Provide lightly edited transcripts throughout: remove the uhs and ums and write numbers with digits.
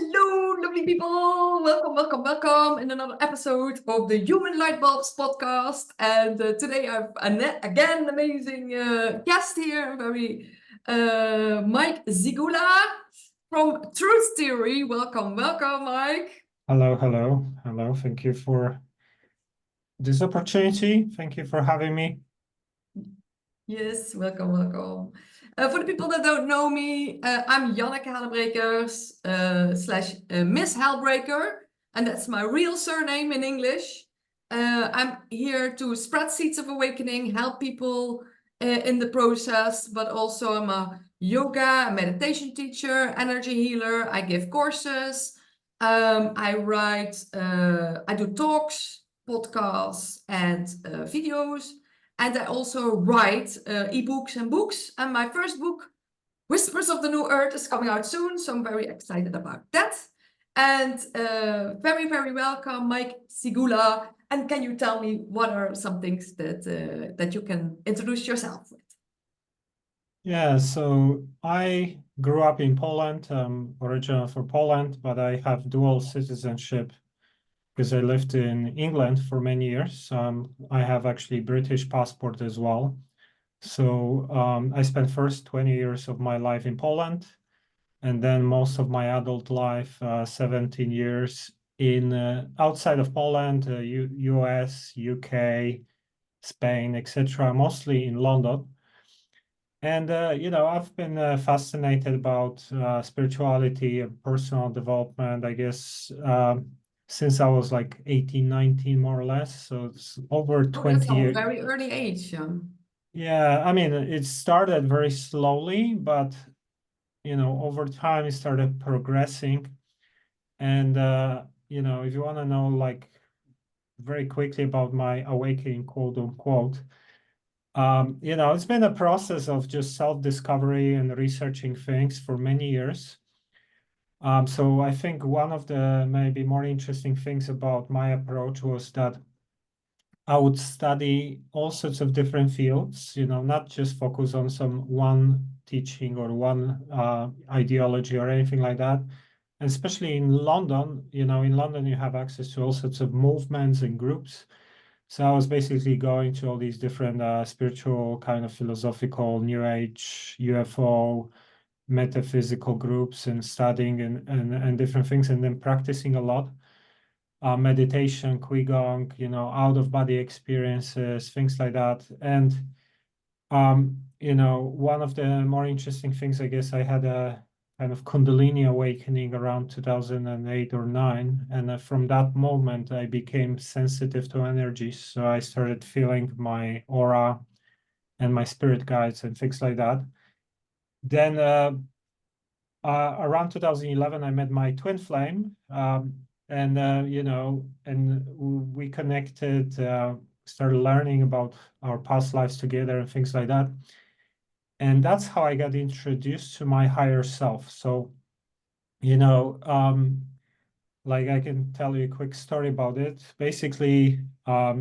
Hello, lovely people. Welcome in another episode of the Human Light Bulbs podcast. And today I have again an amazing guest here, Mike Sygula from Truththeory. Welcome, Mike. Hello. Thank you for this opportunity. Thank you for having me. Yes, welcome. For the people that don't know me, I'm Janneke Hellebrekers / MissHellbreaker, and that's my real surname in English. I'm here to spread seeds of awakening, help people in the process, but also I'm a yoga, meditation teacher, energy healer. I give courses. I write, I do talks, podcasts, and videos. And I also write ebooks and books. And my first book, Whispers of the New Earth, is coming out soon. So I'm very excited about that. And very welcome, Mike Sygula. And can you tell me what are some things that you can introduce yourself with? Yeah, so I grew up in Poland, originally from Poland, but I have dual citizenship because I lived in England for many years. I have actually British passport as well. So I spent first 20 years of my life in Poland, and then most of my adult life, 17 years in outside of Poland, US, UK, Spain, etc., mostly in London. And I've been fascinated about spirituality and personal development, I guess, since I was like 18, 19, more or less. So it's over 20 that's a years. very early age. Yeah, I mean, it started very slowly, but over time it started progressing. And if you want to know, like, very quickly about my awakening, quote unquote, it's been a process of just self-discovery and researching things for many years. So I think one of the maybe more interesting things about my approach was that I would study all sorts of different fields, not just focus on some one teaching or one ideology or anything like that. And especially in London, in London you have access to all sorts of movements and groups. So I was basically going to all these different spiritual, kind of philosophical, New Age, UFO, metaphysical groups and studying and different things, and then practicing a lot. Meditation, Qigong, out of body experiences, things like that. And, one of the more interesting things, I guess, I had a kind of Kundalini awakening around 2008 or 9. And from that moment, I became sensitive to energies. So I started feeling my aura and my spirit guides and things like that. Then around 2011, I met my twin flame. And we connected, started learning about our past lives together and things like that. And that's how I got introduced to my higher self. So, like, I can tell you a quick story about it. Basically, I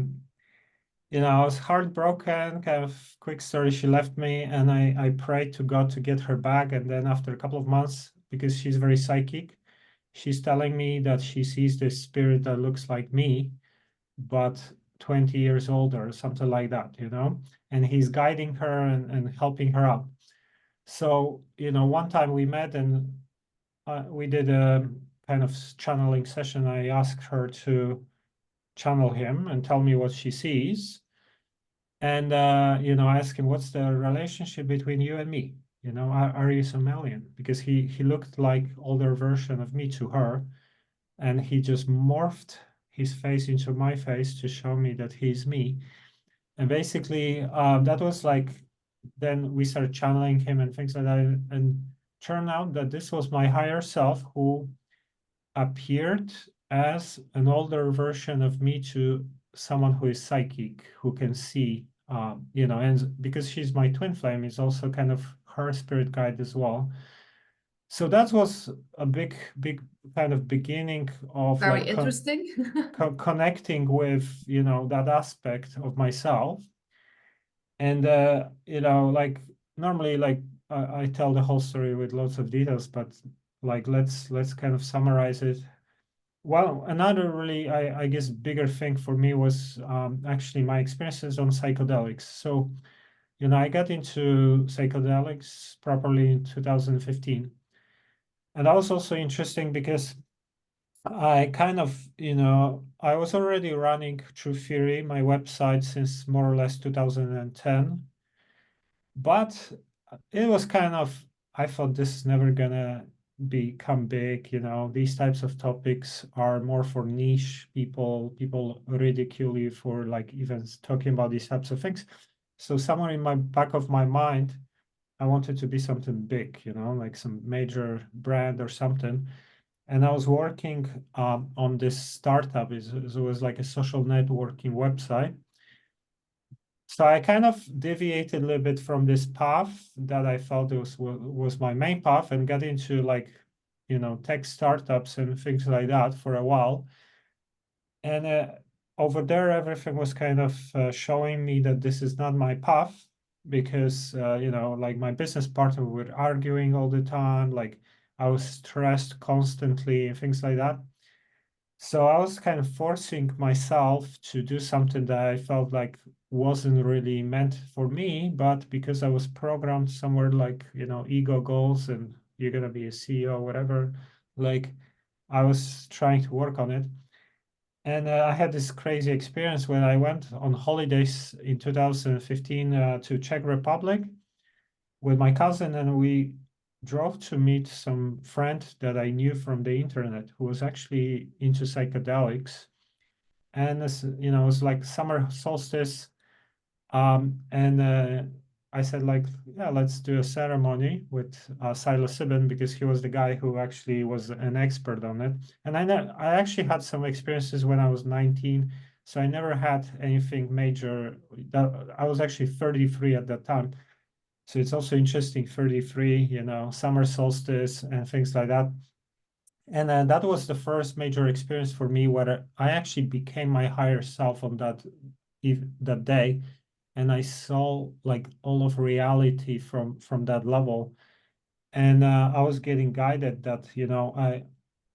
was heartbroken, kind of quick story. She left me, and I prayed to God to get her back. And then after a couple of months, because she's very psychic, she's telling me that she sees this spirit that looks like me, but 20 years older, something like that, and he's guiding her and helping her out. So, one time we met and we did a kind of channeling session. I asked her to channel him and tell me what she sees. And, I asked him, what's the relationship between you and me? Are you Somalian? Because he looked like older version of me to her. And he just morphed his face into my face to show me that he's me. And basically, that was like, then we started channeling him and things like that. And turned out that this was my higher self who appeared as an older version of me to someone who is psychic, who can see, and because she's my twin flame, is also kind of her spirit guide as well. So that was a big kind of beginning of Very like interesting. connecting with, that aspect of myself. And, like normally, like I tell the whole story with lots of details, but like let's kind of summarize it. Well, another really, I guess, bigger thing for me was actually my experiences on psychedelics. So, I got into psychedelics properly in 2015. And that was also interesting because I kind of, I was already running Truththeory, my website, since more or less 2010. But it was kind of, I thought this is never gonna become big, these types of topics are more for niche people. People ridicule you for like even talking about these types of things. So somewhere in my back of my mind, I wanted to be something big, like some major brand or something. And I was working on this startup. It was like a social networking website. So I kind of deviated a little bit from this path that I felt was my main path, and got into like, tech startups and things like that for a while. And over there, everything was kind of showing me that this is not my path, because, like my business partner were arguing all the time, like I was stressed constantly and things like that. So I was kind of forcing myself to do something that I felt like wasn't really meant for me, but because I was programmed somewhere like, ego goals and you're gonna be a CEO, whatever, like I was trying to work on it. And I had this crazy experience when I went on holidays in 2015 to Czech Republic with my cousin, and we drove to meet some friend that I knew from the internet who was actually into psychedelics. And this, it was like summer solstice. And I said like, yeah, let's do a ceremony with psilocybin, because he was the guy who actually was an expert on it. And I actually had some experiences when I was 19. So I never had anything major. I was actually 33 at that time. So it's also interesting, 33, summer solstice and things like that. And that was the first major experience for me where I actually became my higher self on that day. And I saw like all of reality from that level. And I was getting guided that,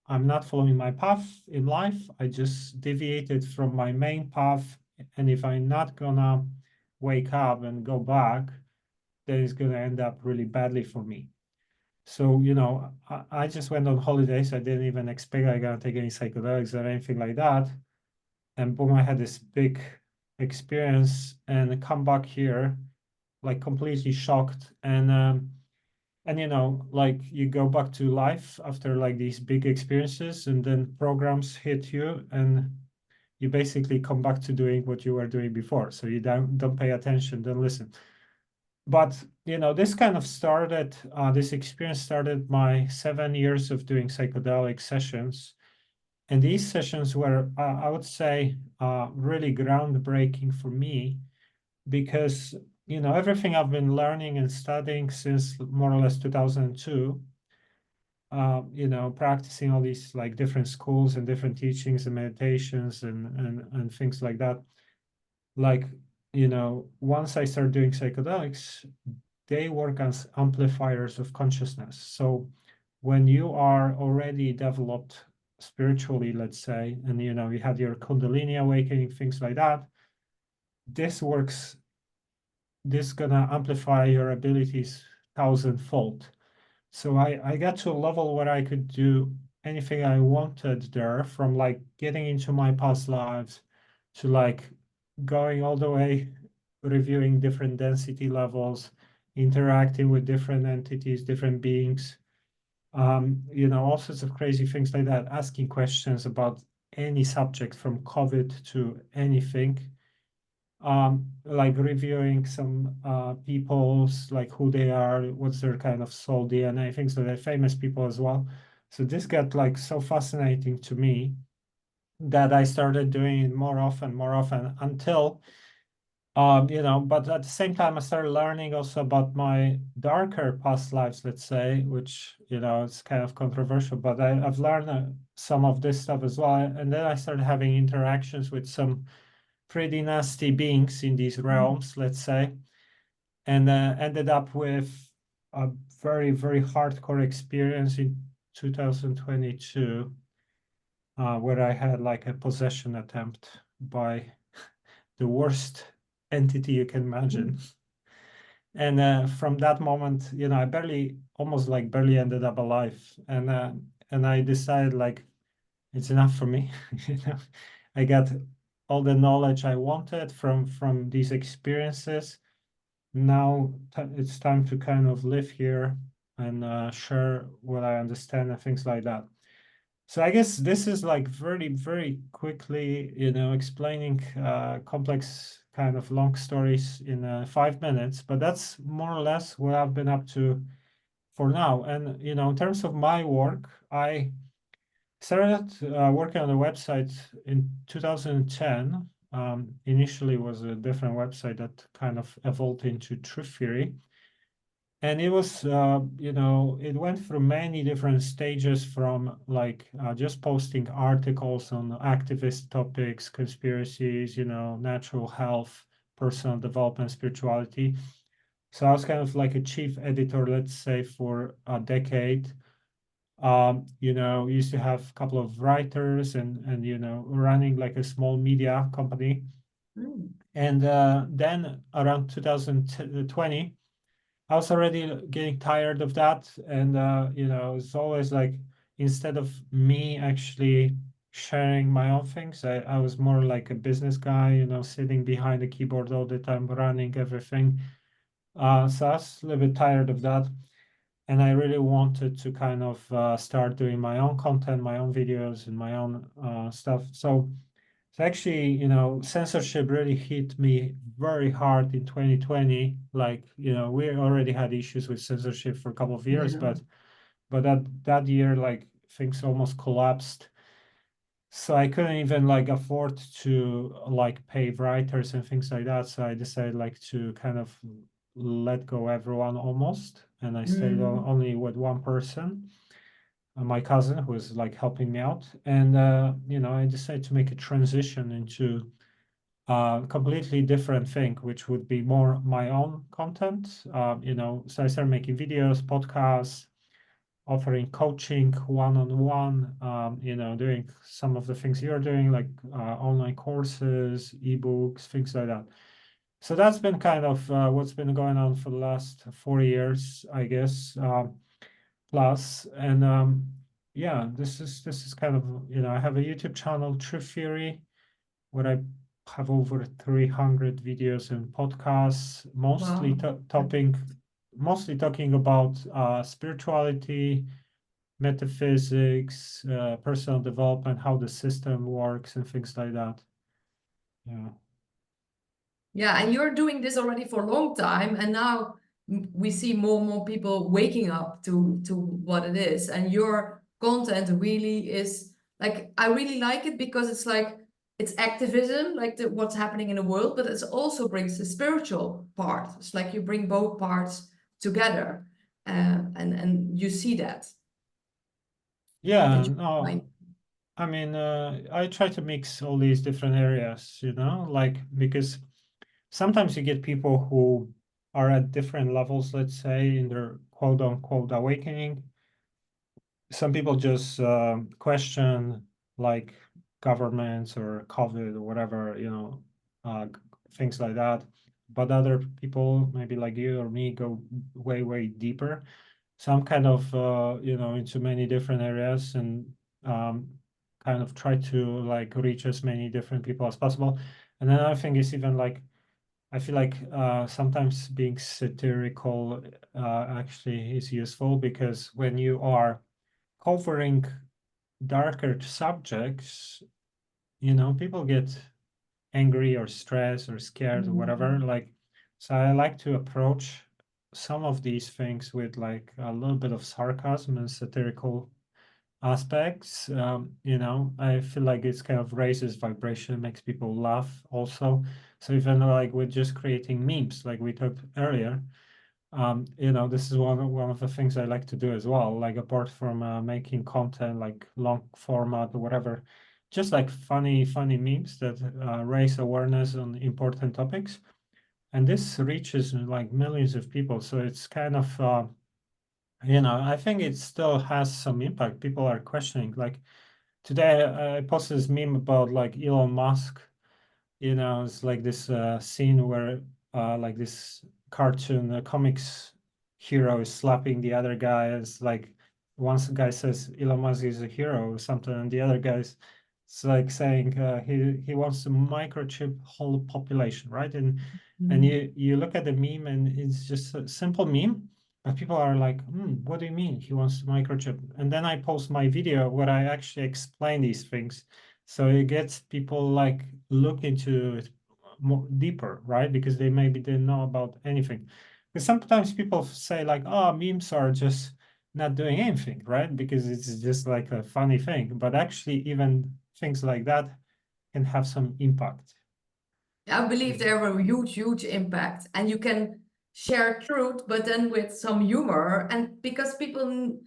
I'm not following my path in life. I just deviated from my main path. And if I'm not gonna wake up and go back, then it's gonna end up really badly for me. So, I just went on holidays. I didn't even expect I gonna take any psychedelics or anything like that. And boom, I had this big experience and come back here like completely shocked. And like you go back to life after like these big experiences, and then programs hit you, and you basically come back to doing what you were doing before. So you don't pay attention, don't listen. But this kind of started, this experience started my 7 years of doing psychedelic sessions. And these sessions were, I would say, really groundbreaking for me, because, everything I've been learning and studying since more or less 2002, practicing all these like different schools and different teachings and meditations and things like that. Like, once I started doing psychedelics, they work as amplifiers of consciousness. So when you are already developed spiritually, let's say, and you had your Kundalini awakening, things like that, this works, this gonna amplify your abilities thousandfold. So I got to a level where I could do anything I wanted there, from like getting into my past lives to like going all the way, reviewing different density levels, interacting with different entities, different beings, all sorts of crazy things like that, asking questions about any subject from COVID to anything, like reviewing some people's, like who they are, what's their kind of soul DNA, things like that, famous people as well. So this got like so fascinating to me that I started doing it more often until but at the same time, I started learning also about my darker past lives, let's say, which, it's kind of controversial, but I've learned some of this stuff as well. And then I started having interactions with some pretty nasty beings in these realms, let's say, and ended up with a very, very hardcore experience in 2022, where I had like a possession attempt by the worst entity you can imagine. And from that moment, I almost like barely ended up alive. And I decided like it's enough for me. I got all the knowledge I wanted from these experiences. Now it's time to kind of live here and share what I understand and things like that. So I guess this is like very, very quickly, explaining complex kind of long stories in 5 minutes, but that's more or less what I've been up to for now. And, in terms of my work, I started working on a website in 2010. Initially was a different website that kind of evolved into Truththeory. And it was, it went through many different stages from like just posting articles on activist topics, conspiracies, natural health, personal development, spirituality. So I was kind of like a chief editor, let's say, for a decade. Used to have a couple of writers and running like a small media company. And then around 2020, I was already getting tired of that. And, it's always like, instead of me actually sharing my own things, I was more like a business guy, sitting behind the keyboard all the time, running everything. So I was a little bit tired of that. And I really wanted to kind of start doing my own content, my own videos, and my own stuff. So actually, censorship really hit me very hard in 2020. Like, we already had issues with censorship for a couple of years, Yeah. but that year, like, things almost collapsed. So I couldn't even like afford to like pay writers and things like that. So I decided like to kind of let go everyone almost, and I stayed only with one person, my cousin, who was like helping me out. And I decided to make a transition into a completely different thing, which would be more my own content. So I started making videos, podcasts, offering coaching one-on-one, doing some of the things you're doing, like online courses, ebooks, things like that. So that's been kind of what's been going on for the last 4 years, I guess, plus. And yeah, this is kind of, I have a YouTube channel, Truththeory, where I have over 300 videos and podcasts, mostly Wow. mostly talking about spirituality, metaphysics, personal development, how the system works, and things like that. Yeah. Yeah, and you're doing this already for a long time, and now we see more and more people waking up to what it is. And your content really is like, I really like it because it's like it's activism, like what's happening in the world, but it also brings the spiritual part. It's like you bring both parts together, and you see that. Yeah, And you no, find. I mean, I try to mix all these different areas, like, because sometimes you get people who are at different levels, let's say, in their quote unquote awakening. Some people just question like governments or COVID or whatever, uh, things like that. But other people, maybe like you or me, go way, way deeper. So I'm kind of, into many different areas, and um, kind of try to like reach as many different people as possible. And another thing is even like, I feel like sometimes being satirical actually is useful, because when you are covering darker subjects, people get angry or stressed or scared or whatever. Like, so I like to approach some of these things with like a little bit of sarcasm and satirical aspects. I feel like it's kind of raises vibration, makes people laugh also. So even like with just creating memes, like we talked earlier, this is one of the things I like to do as well. Like, apart from making content like long format or whatever, just like funny memes that raise awareness on important topics. And this reaches like millions of people. So it's kind of I think it still has some impact. People are questioning. Like today, I posted this meme about like Elon Musk. It's like this scene where like this cartoon comics hero is slapping the other guy. It's like once the guy says Elon Musk is a hero or something, and the other guy's it's like saying he wants to microchip whole population, right? And you look at the meme and it's just a simple meme, but people are like, what do you mean he wants to microchip? And then I post my video where I actually explain these things. So it gets people like look into it more deeper, right? Because they maybe didn't know about anything. Because sometimes people say like, oh, memes are just not doing anything, right? Because it's just like a funny thing. But actually, even things like that can have some impact. I believe they have a huge, huge impact, and you can share truth, but then with some humor. And because people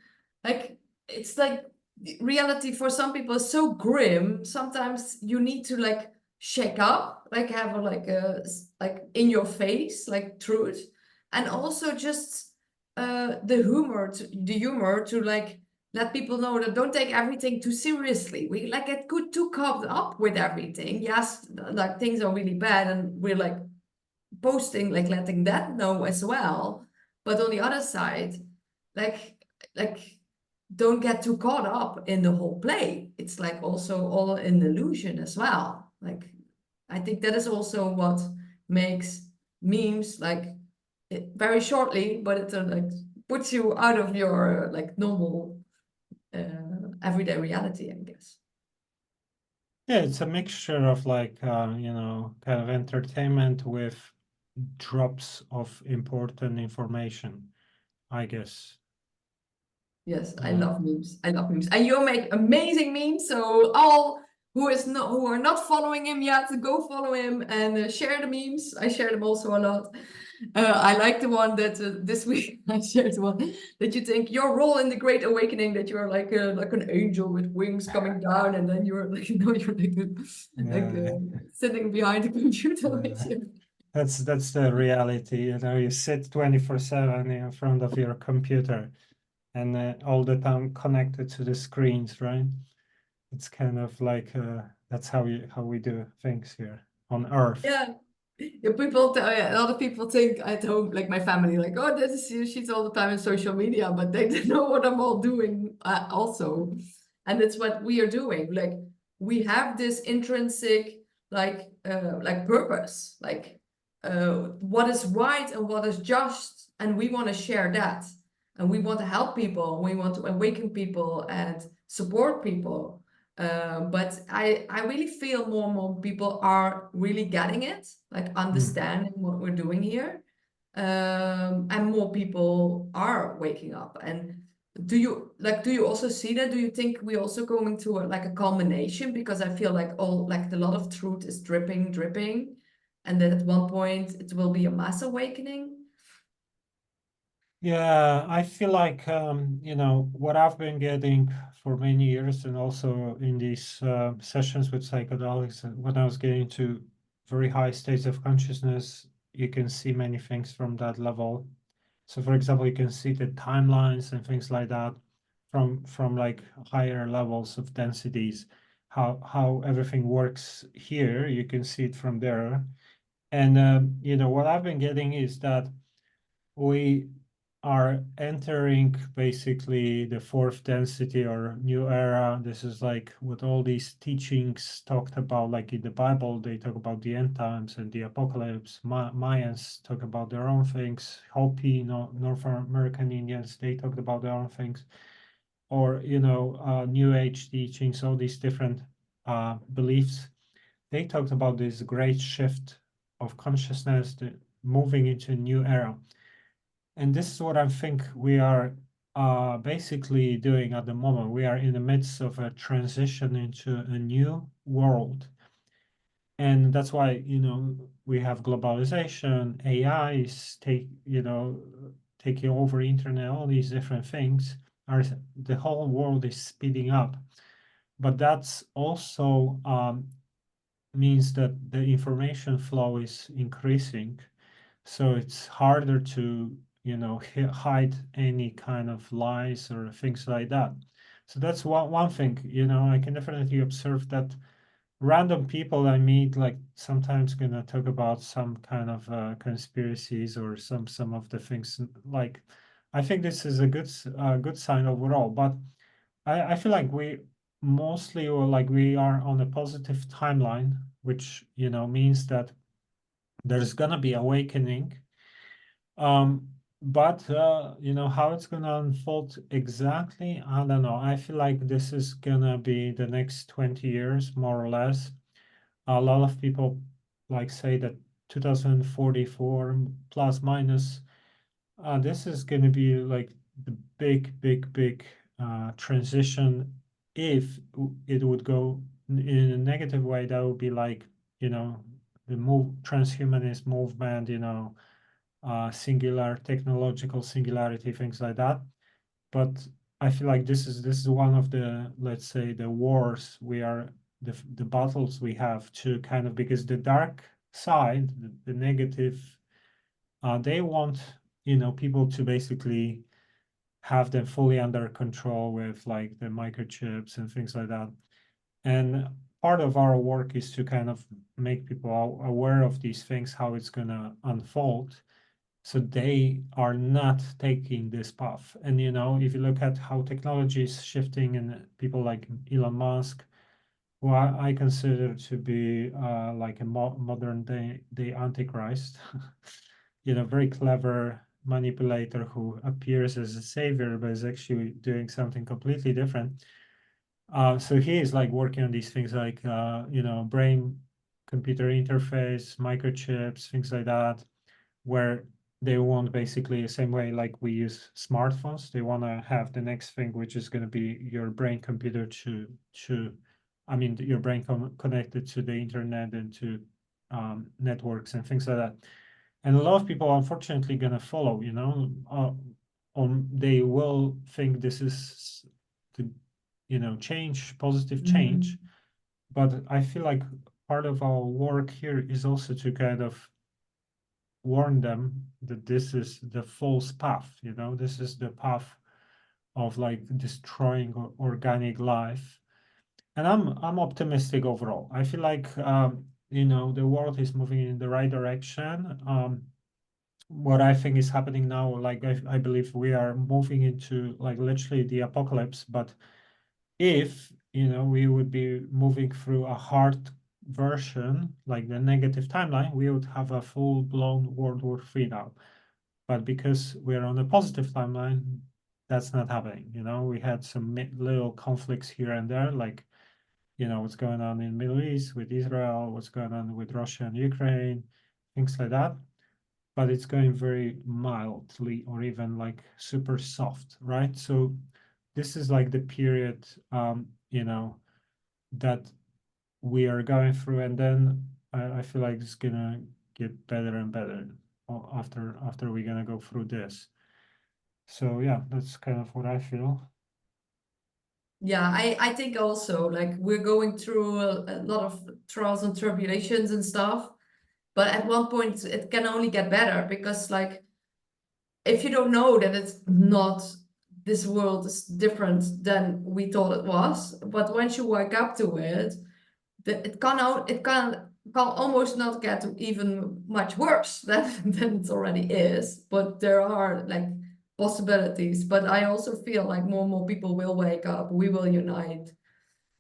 like, it's like reality for some people is so grim. Sometimes you need to like shake up, like have a like in your face, like truth, and also just the humor to like let people know that don't take everything too seriously. We like get too caught up with everything. Yes, like things are really bad, and we're like posting, like letting that know as well. But on the other side, like like don't get too caught up in the whole play. It's like also all an illusion as well. Like I think that is also what makes memes like very shortly, but it like puts you out of your like normal everyday reality, I guess. Yeah, it's a mixture of like, kind of entertainment with drops of important information, I guess. Yes, I Uh, love memes. I love memes. And you make amazing memes. So all who are not following him yet, go follow him and share the memes. I share them also a lot. I like the one that this week I shared one that you think your role in the Great Awakening, that you're like an angel with wings coming down, and then you're like you're like yeah, sitting behind the computer with yeah. you. That's the reality. You sit 24/7 in front of your computer and all the time connected to the screens, right? It's kind of like that's how we do things here on Earth. Yeah. Yeah, a lot of people think at home, like my family, like, oh, this is she's all the time in social media, but they don't know what I'm all doing also. And it's what we are doing. Like we have this intrinsic like purpose, like what is right and what is just, and we want to share that. And we want to help people, we want to awaken people and support people. But I really feel more and more people are really getting it, like understanding what we're doing here. And more people are waking up. And do you also see that? Do you think we also going to like a culmination? Because I feel like a lot of truth is dripping, and that at one point it will be a mass awakening. Yeah, I feel like what I've been getting for many years, and also in these sessions with psychedelics, when I was getting to very high states of consciousness, you can see many things from that level. So, for example, you can see the timelines and things like that from like higher levels of densities, how everything works here. You can see it from there, and what I've been getting is that we are entering basically the fourth density or new era. This is like what all these teachings talked about, like in the Bible, they talk about the end times and the apocalypse. Mayans talk about their own things. Hopi, North American Indians, they talked about their own things. Or, New Age teachings, all these different beliefs. They talked about this great shift of consciousness, moving into a new era. And this is what I think we are basically doing at the moment. We are in the midst of a transition into a new world. And that's why, we have globalization, AI is taking over internet, all these different things. The whole world is speeding up. But that's also means that the information flow is increasing. So it's harder to hide any kind of lies or things like that. So that's one thing, I can definitely observe that random people I meet, like sometimes gonna talk about some kind of conspiracies or some of the things. Like, I think this is a good sign overall. But I feel like we mostly, or like we are on a positive timeline, which means that there's gonna be awakening. But how it's gonna unfold exactly, I don't know. I feel like this is gonna be the next 20 years, more or less. A lot of people like say that 2044 plus minus, this is gonna be like the big transition. If it would go in a negative way, that would be like, the transhumanist movement, singular technological singularity, things like that. But I feel like this is one of the, let's say, the wars we are, the battles we have to kind of, because the dark side, the negative, they want people to basically have them fully under control with like the microchips and things like that. And part of our work is to kind of make people aware of these things, how it's gonna unfold, so they are not taking this path. And if you look at how technology is shifting, and people like Elon Musk, who I consider to be like a modern day antichrist, very clever manipulator who appears as a savior but is actually doing something completely different. So he is like working on these things like brain computer interface, microchips, things like that, where they want basically the same way like we use smartphones. They want to have the next thing, which is going to be your brain computer your brain connected to the internet and to networks and things like that. And a lot of people, unfortunately, going to follow, they will think this is the, change, positive change. But I feel like part of our work here is also to kind of warn them that this is the false path. This is the path of like destroying organic life. And I'm optimistic overall. I feel like the world is moving in the right direction. What I think is happening now, like I believe we are moving into like literally the apocalypse. But if we would be moving through a hard version, like the negative timeline, we would have a full-blown World War III now. But because we're on a positive timeline, that's not happening. We had some little conflicts here and there, like what's going on in the Middle East with Israel, what's going on with Russia and Ukraine, things like that. But it's going very mildly, or even like super soft, right? So this is like the period that we are going through, and then I feel like it's gonna get better and better after we're gonna go through this. So yeah, that's kind of what I feel. Yeah, I think also like we're going through a lot of trials and tribulations and stuff, but at one point it can only get better, because like if you don't know that it's not, this world is different than we thought it was, but once you wake up to it, it can almost not get even much worse than it already is. But there are like possibilities. But I also feel like more and more people will wake up, we will unite,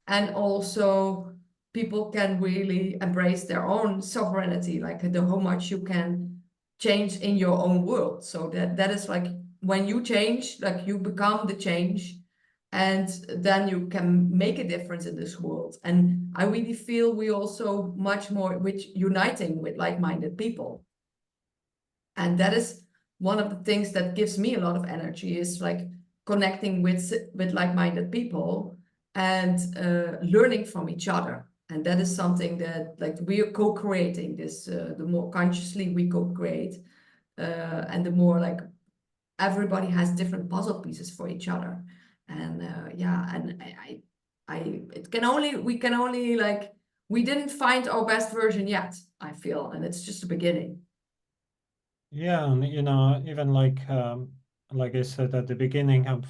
and also people can really embrace their own sovereignty, like how much you can change in your own world. So that is like when you change, like you become the change, and then you can make a difference in this world. And I really feel we also much more with uniting with like-minded people. And that is one of the things that gives me a lot of energy, is like connecting with like-minded people and learning from each other. And that is something that like we are co-creating this, the more consciously we co-create, and the more like everybody has different puzzle pieces for each other. And yeah, and we can only like, we didn't find our best version yet, I feel, and it's just the beginning. Yeah, and even like I said at the beginning, I'm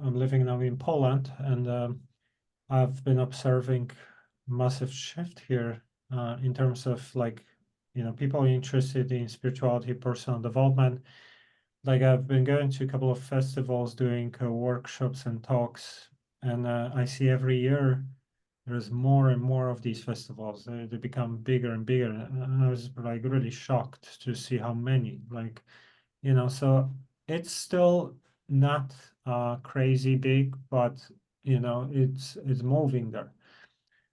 living now in Poland, and I've been observing massive shift here in terms of like people interested in spirituality, personal development. Like I've been going to a couple of festivals, doing workshops and talks, and I see every year there's more and more of these festivals. They become bigger and bigger, and I was like really shocked to see how many. Like so it's still not crazy big, but it's moving there.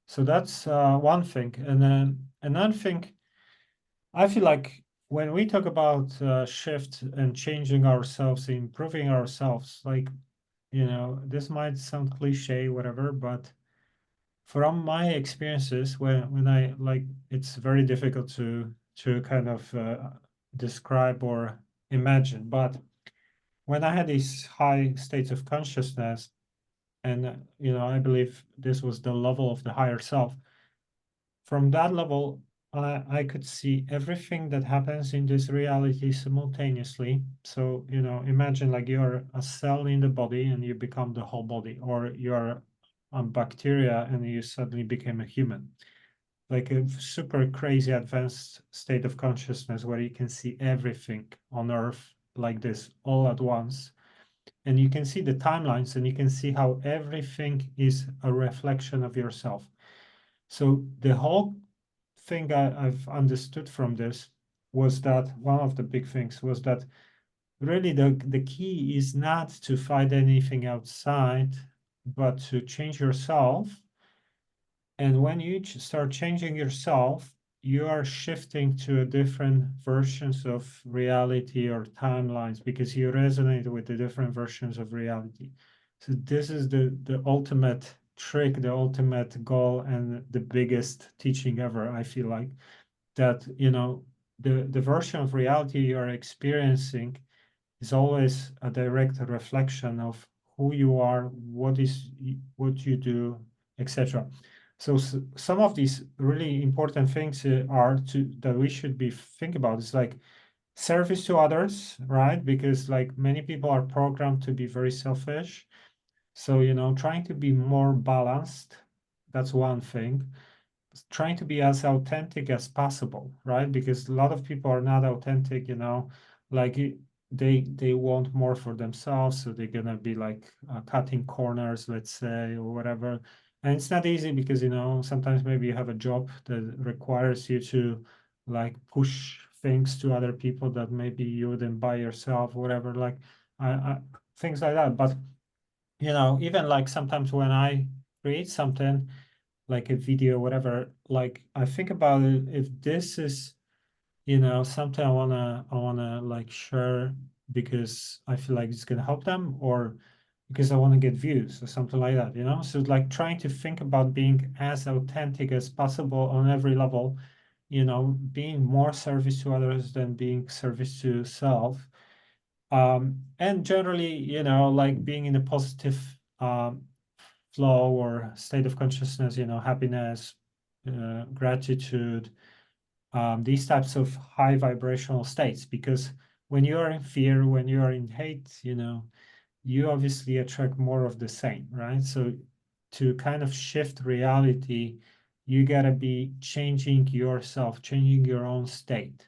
So that's one thing. And then another thing, I feel like when we talk about shift and changing ourselves, improving ourselves, like, this might sound cliche, whatever, but from my experiences, when I like, it's very difficult to kind of describe or imagine. But when I had these high states of consciousness, and I believe this was the level of the higher self. From that level, I could see everything that happens in this reality simultaneously. So, imagine like you're a cell in the body and you become the whole body, or you're a bacteria and you suddenly became a human. Like a super crazy advanced state of consciousness where you can see everything on Earth like this all at once. And you can see the timelines and you can see how everything is a reflection of yourself. So the whole thing I've understood from this was that one of the big things was that really the key is not to find anything outside, but to change yourself. And when you start changing yourself, you are shifting to a different versions of reality or timelines because you resonate with the different versions of reality. So this is the ultimate trick, the ultimate goal, and the biggest teaching ever, I feel like, that the version of reality you are experiencing is always a direct reflection of who you are, what you do, etc. So some of these really important things are to that we should be think about is like service to others, right? Because like many people are programmed to be very selfish. So trying to be more balanced, that's one thing. Trying to be as authentic as possible, right? Because a lot of people are not authentic, like they want more for themselves, so they're gonna be like cutting corners, let's say, or whatever. And it's not easy because sometimes maybe you have a job that requires you to like push things to other people that maybe you wouldn't buy yourself, whatever, like things like that. But even like sometimes when I create something like a video, whatever, like I think about it, if this is, something I wanna like share because I feel like it's gonna help them, or because I want to get views or something like that, So like trying to think about being as authentic as possible on every level, being more service to others than being service to self. And generally, like being in a positive flow or state of consciousness, happiness, gratitude, these types of high vibrational states. Because when you are in fear, when you are in hate, you obviously attract more of the same, right? So to kind of shift reality, you gotta be changing yourself, changing your own state.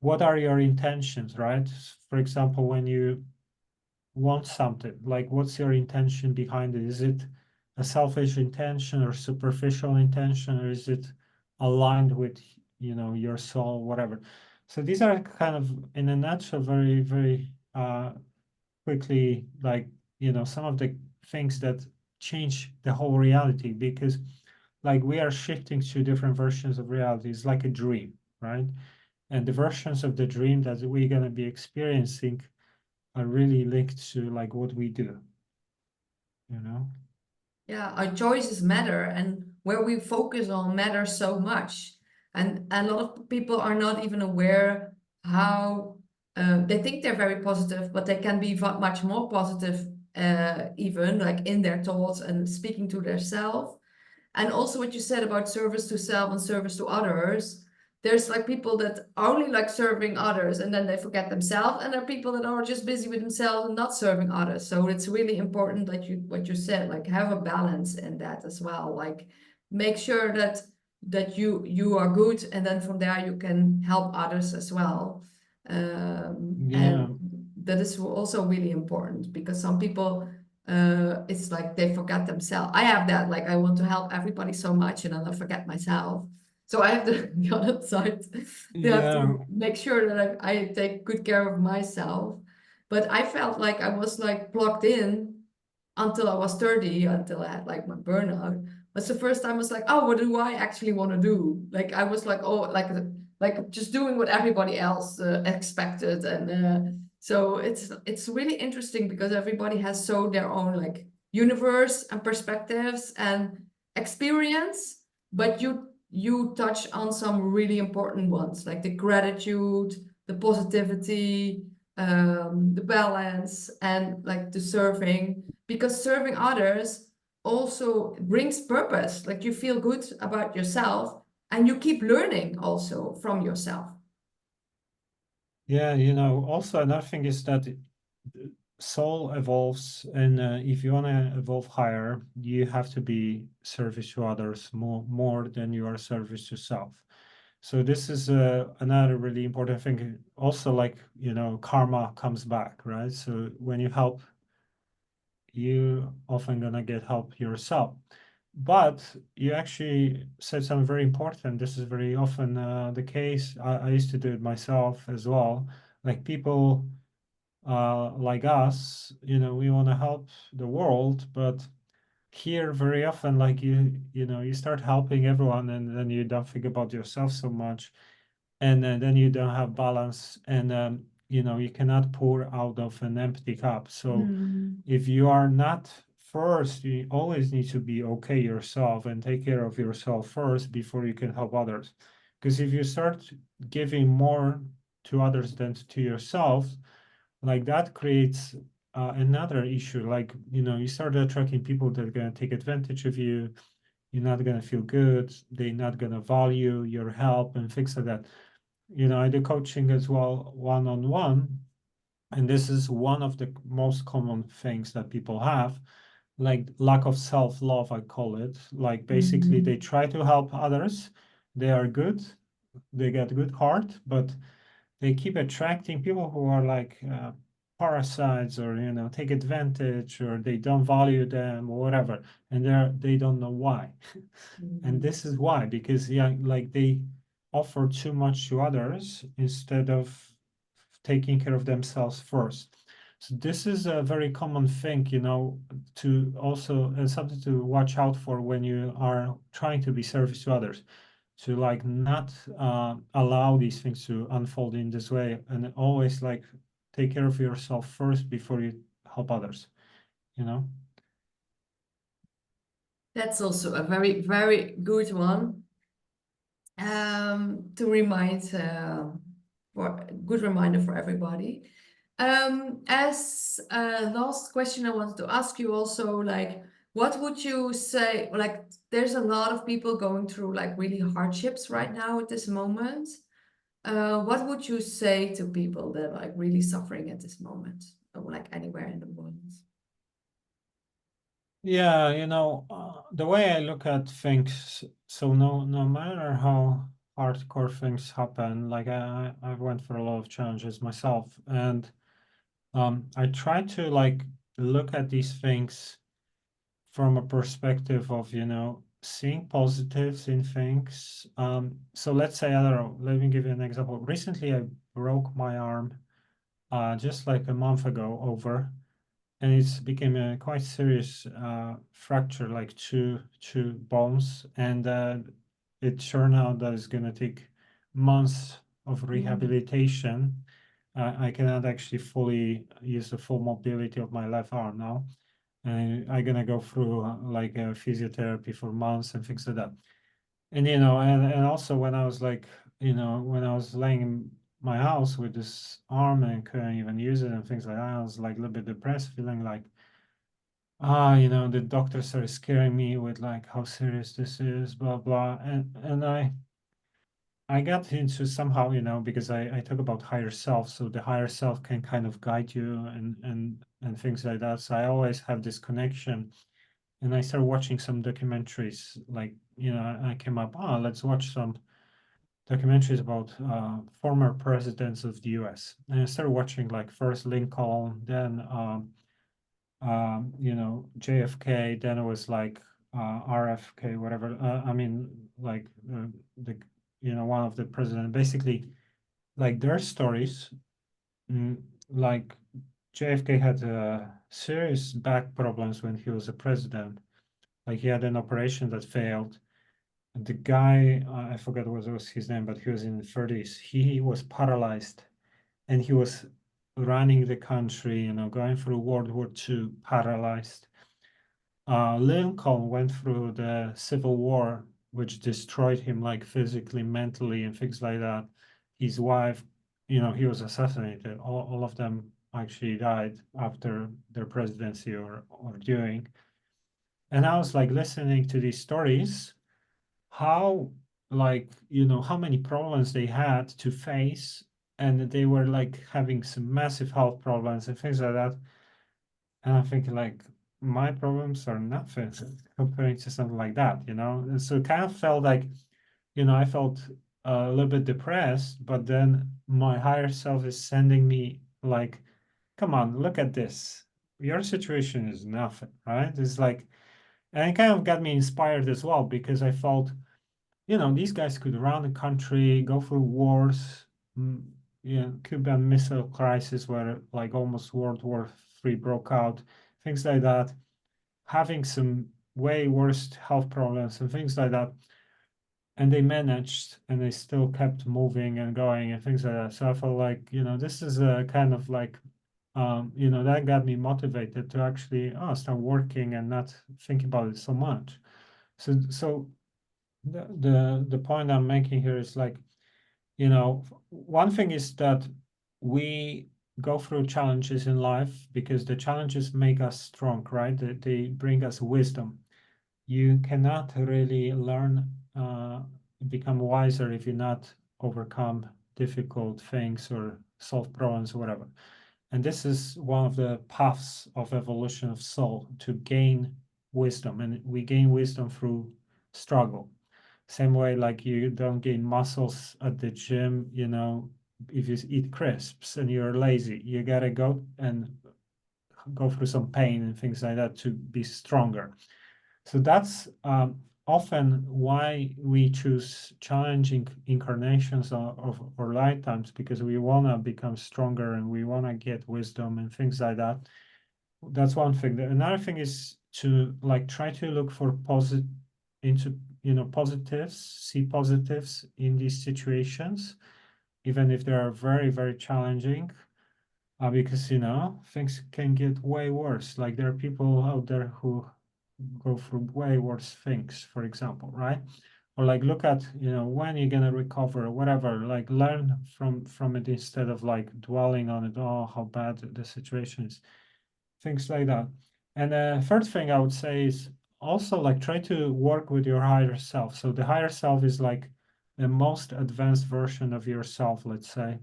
What are your intentions, right? For example, when you want something, like what's your intention behind it? Is it a selfish intention or superficial intention, or is it aligned with your soul, whatever? So these are kind of in a nutshell very very quickly, like some of the things that change the whole reality, because like we are shifting to different versions of reality. It's like a dream, right? And the versions of the dream that we're going to be experiencing are really linked to like what we do, you know? Yeah, our choices matter, and where we focus on matters so much. And a lot of people are not even aware how they think they're very positive, but they can be much more positive, even like in their thoughts and speaking to their self. And also what you said about service to self and service to others. there's like people that only like serving others and then they forget themselves, and there are people that are just busy with themselves and not serving others. So it's really important that you, what you said, like have a balance in that as well. Like make sure that you are good, and then from there you can help others as well. Yeah. And that is also really important, because some people, it's like they forget themselves. I have that, like I want to help everybody so much and then I forget myself. So I have the other side. They have Yeah. to make sure that I take good care of myself. But I felt like I was like plugged in until I was 30, until I had like my burnout. But the first time I was like, oh, what do I actually want to do? Like I was like, oh, like just doing what everybody else expected. And so it's really interesting, because everybody has so their own like universe and perspectives and experience, but you touch on some really important ones, like the gratitude, the positivity, the balance, and like the serving, because serving others also brings purpose. Like you feel good about yourself and you keep learning also from yourself. Yeah, also another thing is that soul evolves, and if you want to evolve higher, you have to be service to others more than you are service to self. So this is another really important thing. Also, like, karma comes back, right? So when you help, you often gonna get help yourself. But you actually said something very important. This is very often the case. I used to do it myself as well. Like people like us, we want to help the world, but here very often, like you start helping everyone, and then you don't think about yourself so much, and then you don't have balance, and you cannot pour out of an empty cup. So Mm. if you are not first, you always need to be okay yourself and take care of yourself first before you can help others. Because if you start giving more to others than to yourself, like that creates another issue. Like, you start attracting people that are going to take advantage of you. You're not going to feel good. They're not going to value your help and things like that. I do coaching as well, one-on-one, and this is one of the most common things that people have, like lack of self-love, I call it. Like basically they Mhm. try to help others. They are good. They get good heart, but they keep attracting people who are like parasites, or take advantage, or they don't value them or whatever, and they don't know why. And Mhm. this is why, because yeah, like they offer too much to others instead of taking care of themselves first. So this is a very common thing, to also, and something to watch out for when you are trying to be service to others, to like not allow these things to unfold in this way, and always like take care of yourself first before you help others, you know? That's also a very, very good one, to remind, for good reminder for everybody. As a last question, I wanted to ask you also, like, what would you say? Like, there's a lot of people going through like really hardships right now at this moment. What would you say to people that are like really suffering at this moment, or like anywhere in the world? Yeah, the way I look at things, so no matter how hardcore things happen, like I went through a lot of challenges myself, and I try to like look at these things from a perspective of, seeing positives in things. So let's say, I don't know, let me give you an example. Recently, I broke my arm just like a month ago over, and it's became a quite serious fracture, like two bones, and it turned out that it's going to take months of Mm. rehabilitation. I cannot actually fully use the full mobility of my left arm now, and I'm gonna go through like physiotherapy for months and things like that. And and also when I was like, when I was laying in my house with this arm and couldn't even use it and things like that, I was like a little bit depressed, feeling like, the doctors started scaring me with like how serious this is, blah blah. And I got into somehow, because I talk about higher self, so the higher self can kind of guide you and things like that. So I always have this connection, and I started watching some documentaries. Like, I came up, let's watch some documentaries about former presidents of the U.S. And I started watching like first Lincoln, then JFK, then it was like RFK, whatever. I mean, like the one of the president. Basically, like their stories, mm, like JFK had serious back problems when he was a president. Like he had an operation that failed. The guy, I forgot what was his name, but he was in the 30s. He was paralyzed, and he was running the country, going through World War II, paralyzed. Lincoln went through the Civil War, which destroyed him like physically, mentally, and things like that. His wife, he was assassinated. All of them actually died after their presidency or during. And I was like listening to these stories, how how many problems they had to face, and they were like having some massive health problems and things like that. And I'm thinking like my problems are nothing comparing to something like that, And so it kind of felt like, I felt a little bit depressed, but then my higher self is sending me like, come on, look at this. Your situation is nothing, right? It's like, and it kind of got me inspired as well because I felt, these guys could run a country, go through wars. mm, Cuban Missile Crisis, where like almost World War III broke out, things like that, having some way worse health problems and things like that. And they managed, and they still kept moving and going and things like that. So I felt like, this is a kind of like, that got me motivated to actually start working and not think about it so much. So the point I'm making here is like, one thing is that we go through challenges in life because the challenges make us strong, right? They bring us wisdom. You cannot really learn, become wiser if you not overcome difficult things or solve problems or whatever. And this is one of the paths of evolution of soul, to gain wisdom. And we gain wisdom through struggle. Same way, like you don't gain muscles at the gym, if you eat crisps and you're lazy, you gotta go and go through some pain and things like that to be stronger. So that's often why we choose challenging incarnations of our lifetimes, because we want to become stronger and we want to get wisdom and things like that. That's one thing. Another thing is to like try to look for positives, see positives in these situations, even if they are very, very challenging. Because things can get way worse. Like there are people out there who go through way worse things, for example, right? Or like look at, when you're gonna recover or whatever, like learn from it instead of like dwelling on it, oh, how bad the situation is, things like that. And the third thing I would say is also like try to work with your higher self. So the higher self is like the most advanced version of yourself, let's say.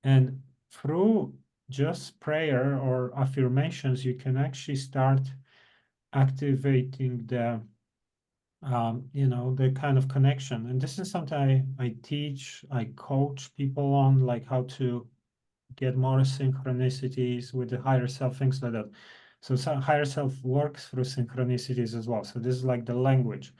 And through just prayer or affirmations, you can actually start activating the kind of connection. And this is something I teach, I coach people on, like how to get more synchronicities with the higher self, things like that. So some higher self works through synchronicities as well. So this is like the language.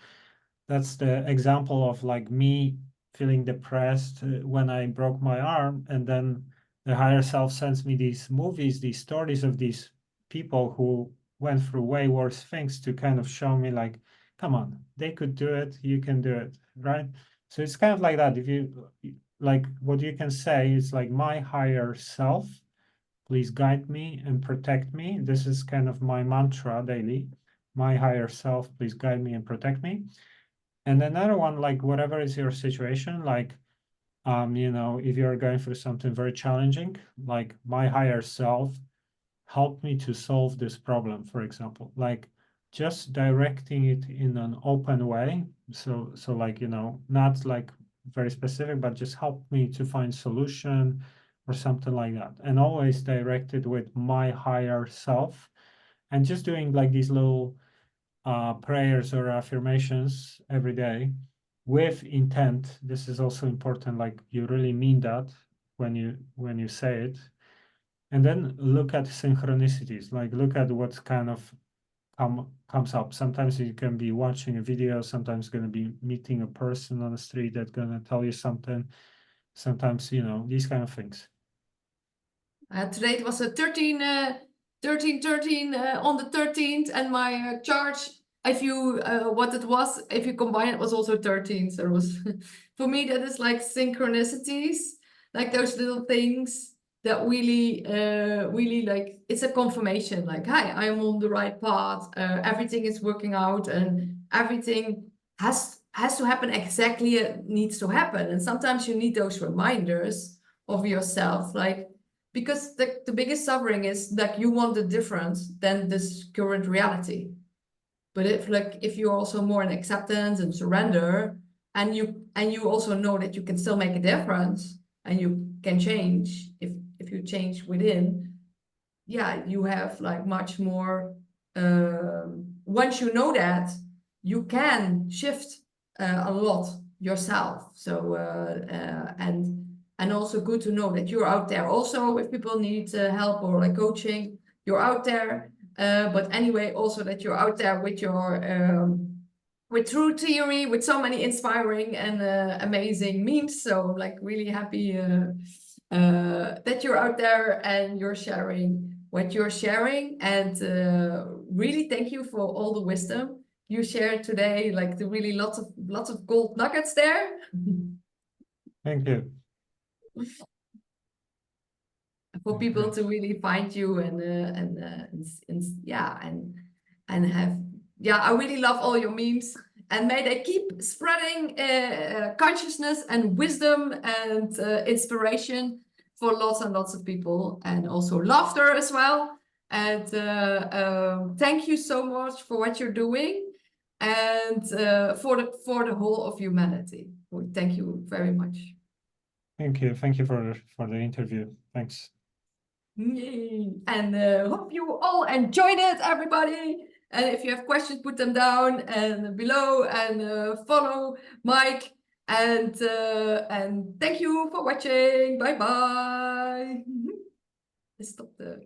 That's the example of like me feeling depressed when I broke my arm, and then the higher self sends me these movies, these stories of these people who went through way worse things to kind of show me like, come on, they could do it, you can do it, right? So it's kind of like that. If you like, what you can say is like, my higher self, please guide me and protect me. This is kind of my mantra daily. My higher self, please guide me and protect me. And another one, like whatever is your situation, like if you're going through something very challenging, like my higher self, help me to solve this problem, for example, like just directing it in an open way. So like, not like very specific, but just help me to find solution or something like that. And always directed with my higher self, and just doing like these little prayers or affirmations every day with intent. This is also important, like you really mean that when you say it. And then look at synchronicities, like look at what kind of comes up. Sometimes you can be watching a video, sometimes going to be meeting a person on the street that's going to tell you something. Sometimes, these kind of things. Today it was a 13, 13, 13 on the 13th, and my charge, if you what it was, if you combine it, was also 13. So it was for me, that is like synchronicities, like those little things that really really, like, it's a confirmation, like, hi, I'm on the right path, everything is working out, and everything has to happen exactly it needs to happen. And sometimes you need those reminders of yourself, like, because the biggest suffering is that you want a difference than this current reality. But if you're also more in acceptance and surrender, and you also know that you can still make a difference, and you can change if you change within, yeah, you have like much more. Once you know that, you can shift a lot yourself. So and also good to know that you're out there. Also, if people need help or like coaching, you're out there. But anyway, also that you're out there with your with Truththeory, with so many inspiring and amazing memes. So like really happy that you're out there and you're sharing what you're sharing. And really thank you for all the wisdom you shared today. Like the really lots of gold nuggets there. Thank you. For people to really find you and yeah, and have, yeah, I really love all your memes, and may they keep spreading consciousness and wisdom and inspiration for lots and lots of people, and also laughter as well. And thank you so much for what you're doing, and for the whole of humanity. Thank you very much. Thank you for the interview. Thanks. Yay. And hope you all enjoyed it, everybody. And if you have questions, put them down and below, and follow Mike. And thank you for watching. Bye bye. Stop the